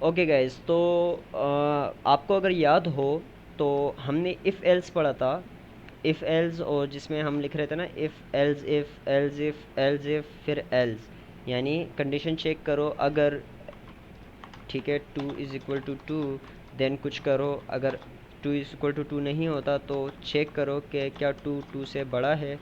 Okay guys, तो आपको अगर याद हो तो हमने इफ़ एल्स पढ़ा था। इफ़ एल्स, और जिसमें हम लिख रहे थे ना, if else if else if else if फिर एल्स, यानी कंडीशन चेक करो अगर, ठीक है, 2 = 2 देन कुछ करो। अगर 2 = 2 नहीं होता तो चेक करो कि क्या 2 से बड़ा है,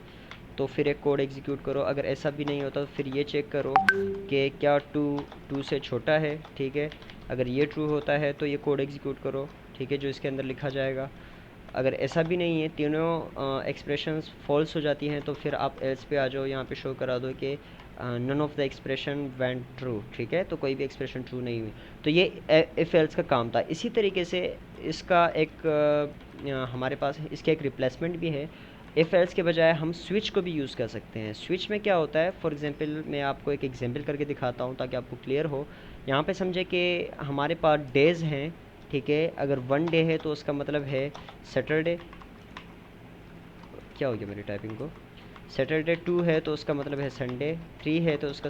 तो फिर एक कोड एग्जीक्यूट करो। अगर ऐसा भी नहीं होता तो फिर ये चेक करो कि क्या 2 से छोटा है, ठीक है। अगर ये ट्रू होता है तो ये कोड एग्जीक्यूट करो, ठीक है, जो इसके अंदर लिखा जाएगा। अगर ऐसा भी नहीं है, तीनों एक्सप्रेशंस फॉल्स हो जाती हैं, तो फिर आप एल्स पे आ जाओ। यहाँ पे शो करा दो कि none of the expression went true, ठीक है, तो कोई भी एक्सप्रेशन ट्रू नहीं हुई। तो ये इफ एल्स का काम था। इसी तरीके से इसका एक हमारे पास इसके एक रिप्लेसमेंट भी है। इफ एल्स के बजाय हम स्विच को भी यूज़ कर सकते हैं। स्विच में क्या होता है, फॉर एग्जांपल मैं आपको एक एग्जांपल करके दिखाता हूँ ताकि आपको क्लियर हो। यहाँ पे समझे कि हमारे पास डेज़ हैं, ठीक है। अगर 1 डे है तो उसका मतलब है सैटरडे। क्या हो गया मेरी टाइपिंग को। सैटरडे 2 है तो उसका मतलब है संडे, 3 है तो उसका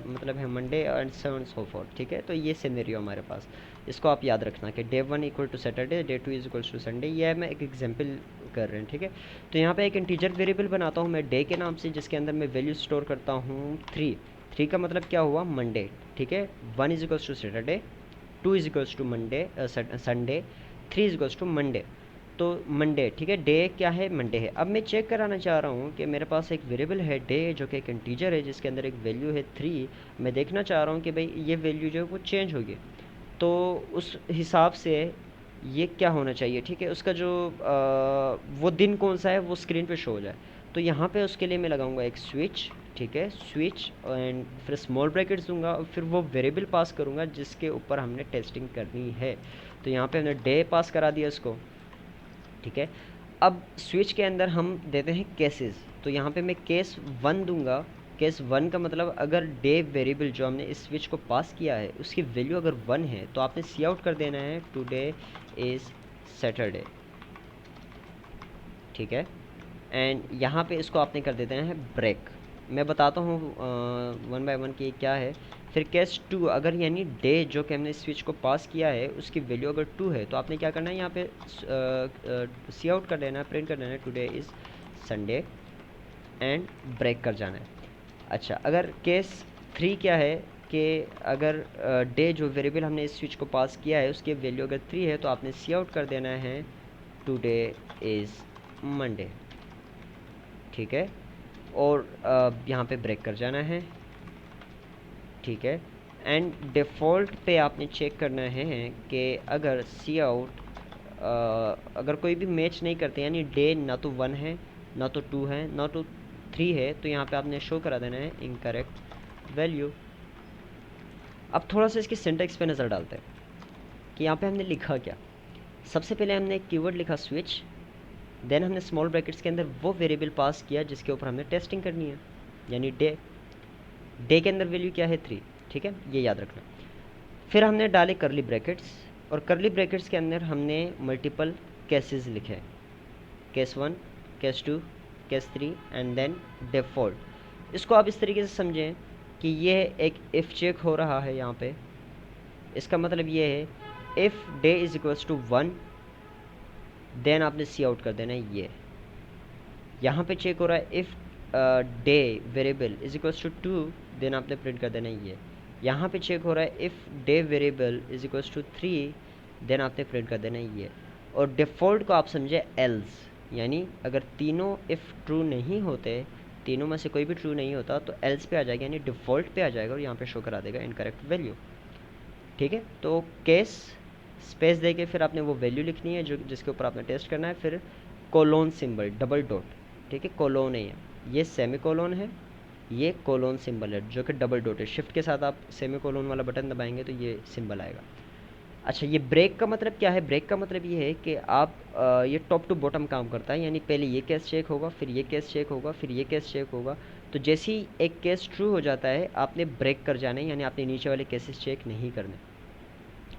मतलब है मंडे, एंड 7 सो फोर्थ, ठीक है। तो ये सिनेरियो हमारे पास, इसको आप याद रखना कि डे 1 = सैटरडे, डे 2 = संडे। ये मैं एक एग्जांपल कर रहे हैं, ठीक है। तो यहाँ पे एक इंटीजर वेरिएबल बनाता हूँ मैं डे के नाम से, जिसके अंदर मैं वैल्यू स्टोर करता हूँ 3। 3 का मतलब क्या हुआ, मंडे, ठीक है। 1 = सैटरडे, 2 = मंडे संडे, 3 = मंडे। तो मंडे, ठीक है, डे क्या है, मंडे है। अब मैं चेक कराना चाह रहा हूँ कि मेरे पास एक वेरिएबल है डे, जो कि एक इंटीजर है, जिसके अंदर एक वैल्यू है 3। मैं देखना चाह रहा हूँ कि भाई ये वैल्यू जो है वो चेंज होगी, तो उस हिसाब से ये क्या होना चाहिए, ठीक है। उसका जो वो दिन कौन सा है वो स्क्रीन पे शो हो जाए। तो यहाँ पे उसके लिए मैं लगाऊंगा एक स्विच, ठीक है, स्विच, एंड फिर स्मॉल ब्रैकेट्स दूंगा, और फिर वो वेरिएबल पास करूँगा जिसके ऊपर हमने टेस्टिंग करनी है। तो यहाँ पे हमने डे पास करा दिया इसको, ठीक है। अब स्विच के अंदर हम देते हैं केसेस, तो यहाँ पे मैं केस 1 दूंगा। केस 1 का मतलब अगर डे वेरिएबल जो हमने इस स्विच को पास किया है उसकी वैल्यू अगर 1 है तो आपने सी आउट कर देना है टुडे इज़ सैटरडे, ठीक है। एंड यहाँ पे इसको आपने कर देते हैं ब्रेक। मैं बताता हूँ वन बाय वन कि ये क्या है। फिर केस 2, अगर यानी डे जो कि हमने स्विच को पास किया है उसकी वैल्यू अगर 2 है तो आपने क्या करना है, यहाँ पे सी आउट कर देना है, प्रिंट कर देना है today is Sunday, and break कर जाना है। अच्छा, अगर केस 3 क्या है कि अगर डे जो वेरिएबल हमने इस स्विच को पास किया है उसकी वैल्यू अगर 3 है तो आपने सी आउट कर देना है टुडे इज़ मंडे, ठीक है। और यहाँ पे ब्रेक कर जाना है, ठीक है। एंड डिफ़ॉल्ट पे आपने चेक करना है कि अगर सी आउट अगर कोई भी मैच नहीं करते, यानी डे ना तो 1 है, ना तो 2 है, ना तो 3 है, तो यहाँ पे आपने शो करा देना है इनकरेक्ट वैल्यू। अब थोड़ा सा इसकी सिंटैक्स पे नज़र डालते हैं कि यहाँ पे हमने लिखा क्या। सबसे पहले हमने एक कीवर्ड लिखा स्विच, देन हमने स्मॉल ब्रैकेट्स के अंदर वो वेरिएबल पास किया जिसके ऊपर हमने टेस्टिंग करनी है, यानी डे। डे के अंदर वैल्यू क्या है, 3, ठीक है, ये याद रखना। फिर हमने डाले करली ब्रैकेट्स, और करली ब्रैकेट्स के अंदर हमने मल्टीपल केसेस लिखे, case 1, case 2, case 3, and then default. इसको आप इस तरीके से समझें कि ये एक इफ़ चेक हो रहा है यहाँ पे। इसका मतलब ये है if day is equals to 1, then आपने सी आउट कर देना है ये। यहाँ पे चेक हो रहा है if day variable is equals to 2, then आपने प्रिंट कर देना है ये। यहाँ पे चेक हो रहा है if day variable is equals to 3, then आपने प्रिंट कर देना है ये। और डिफ़ॉल्ट को आप समझे एल्स, यानी अगर तीनों इफ़ ट्रू नहीं होते, तीनों में से कोई भी ट्रू नहीं होता तो एल्स पे आ जाएगा, यानी डिफ़ॉल्ट पे आ जाएगा, और यहाँ पे शो करा देगा इनकरेक्ट वैल्यू, ठीक है। तो केस स्पेस दे के फिर आपने वो वैल्यू लिखनी है जो जिसके ऊपर आपने टेस्ट करना है, फिर कोलोन सिंबल, डबल डॉट, ठीक है, कोलोन है ये सेमी कोलोन है, ये कोलोन सिंबल है जो कि डबल डॉट है। शिफ्ट के साथ आप सेमी कोलोन वाला बटन दबाएंगे तो ये सिंबल आएगा। अच्छा, ये ब्रेक का मतलब क्या है, ब्रेक का मतलब ये है कि आप ये टॉप टू बॉटम काम करता है, यानी पहले ये केस चेक होगा, फिर ये केस चेक होगा, फिर ये केस चेक होगा। तो जैसे ही एक केस ट्रू हो जाता है आपने ब्रेक कर जाना है, यानी आपने नीचे वाले केसेस चेक नहीं करने,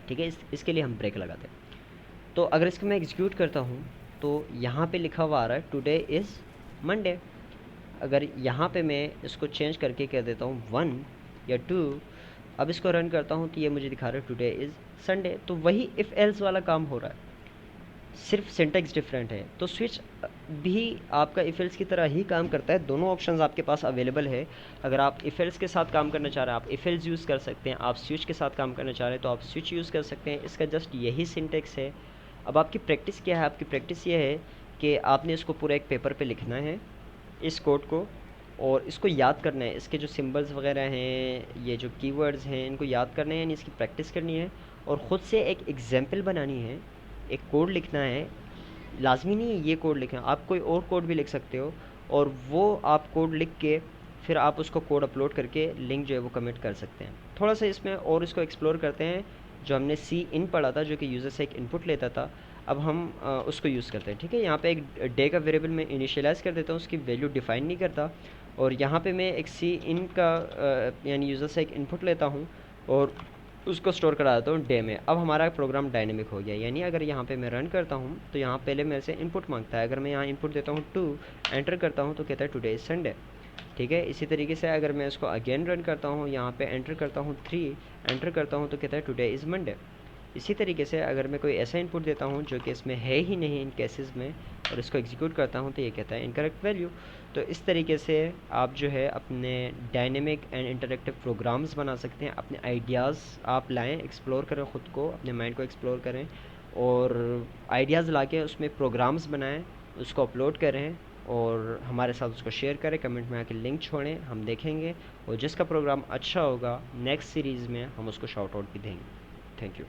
ठीक है। इसके लिए हम ब्रेक लगाते हैं। तो अगर इसको मैं एग्जीक्यूट करता हूँ तो यहाँ पे लिखा हुआ आ रहा है टुडे इज़ मंडे। अगर यहाँ पे मैं इसको चेंज करके कह देता हूँ 1 या 2, अब इसको रन करता हूँ तो ये मुझे दिखा रहा है टुडे इज़ संडे। तो वही इफ़ एल्स वाला काम हो रहा है, सिर्फ सिंटेक्स डिफरेंट है। तो स्विच भी आपका इफ एल्स की तरह ही काम करता है। दोनों ऑप्शंस आपके पास अवेलेबल है। अगर आप इफ एल्स के साथ काम करना चाह रहे हैं आप इफ एल्स यूज़ कर सकते हैं, आप स्विच के साथ काम करना चाह रहे हैं तो आप स्विच यूज़ कर सकते हैं। इसका जस्ट यही सिंटेक्स है। अब आपकी प्रैक्टिस क्या है? आपकी प्रैक्टिस ये है कि आपने इसको पूरा एक पेपर पे लिखना है, इस कोड को, और इसको याद करना है। इसके जो सिंबल्स वगैरह हैं, ये जो कीवर्ड्स हैं, इनको याद करना है, यानी इसकी प्रैक्टिस करनी है और ख़ुद से एक एग्जाम्पल बनानी है, एक कोड लिखना है। लाजमी नहीं है ये कोड लिखना, आप कोई और कोड भी लिख सकते हो, और वो आप कोड लिख के फिर आप उसको कोड अपलोड करके लिंक जो है वो कमिट कर सकते हैं। थोड़ा सा इसमें और इसको एक्सप्लोर करते हैं। जो हमने सी इन पढ़ा था, जो कि यूज़र से एक इनपुट लेता था, अब हम उसको यूज़ करते हैं। ठीक है, यहाँ पे एक डे का वेरिएबल मैं इनिशियलाइज़ कर देता हूँ, उसकी वैल्यू डिफ़ाइन नहीं करता, और यहाँ पे मैं एक सी इन का यानी यूज़र से एक इनपुट लेता हूँ और उसको स्टोर करा देता हूँ डे में। अब हमारा प्रोग्राम डायनेमिक हो गया, यानी अगर यहाँ पे मैं रन करता हूँ तो यहाँ पहले मेरे से इनपुट मांगता है। अगर मैं यहाँ इनपुट देता हूँ 2, एंटर करता हूँ तो कहता है टुडे इज़ संडे। ठीक है, इसी तरीके से अगर मैं इसको अगेन रन करता हूँ, यहाँ पे एंटर करता हूँ 3, एंटर करता हूँ तो कहता है टुडे इज़ मंडे। इसी तरीके से अगर मैं कोई ऐसा इनपुट देता हूँ जो कि इसमें है ही नहीं इन केसेस में, और इसको एग्जीक्यूट करता हूँ तो ये कहता है इनकरेक्ट वैल्यू। तो इस तरीके से आप जो है अपने डायनेमिक एंड इंटरेक्टिव प्रोग्राम्स बना सकते हैं। अपने आइडियाज़ आप लाएं, एक्सप्लोर करें, ख़ुद को, अपने माइंड को एक्सप्लोर करें, और आइडियाज़ ला के उसमें प्रोग्राम्स बनाएं, उसको अपलोड करें और हमारे साथ उसको शेयर करें। कमेंट में आके लिंक छोड़ें, हम देखेंगे, और जिसका प्रोग्राम अच्छा होगा नेक्स्ट सीरीज़ में हम उसको शाउट आउट भी देंगे। Thank you.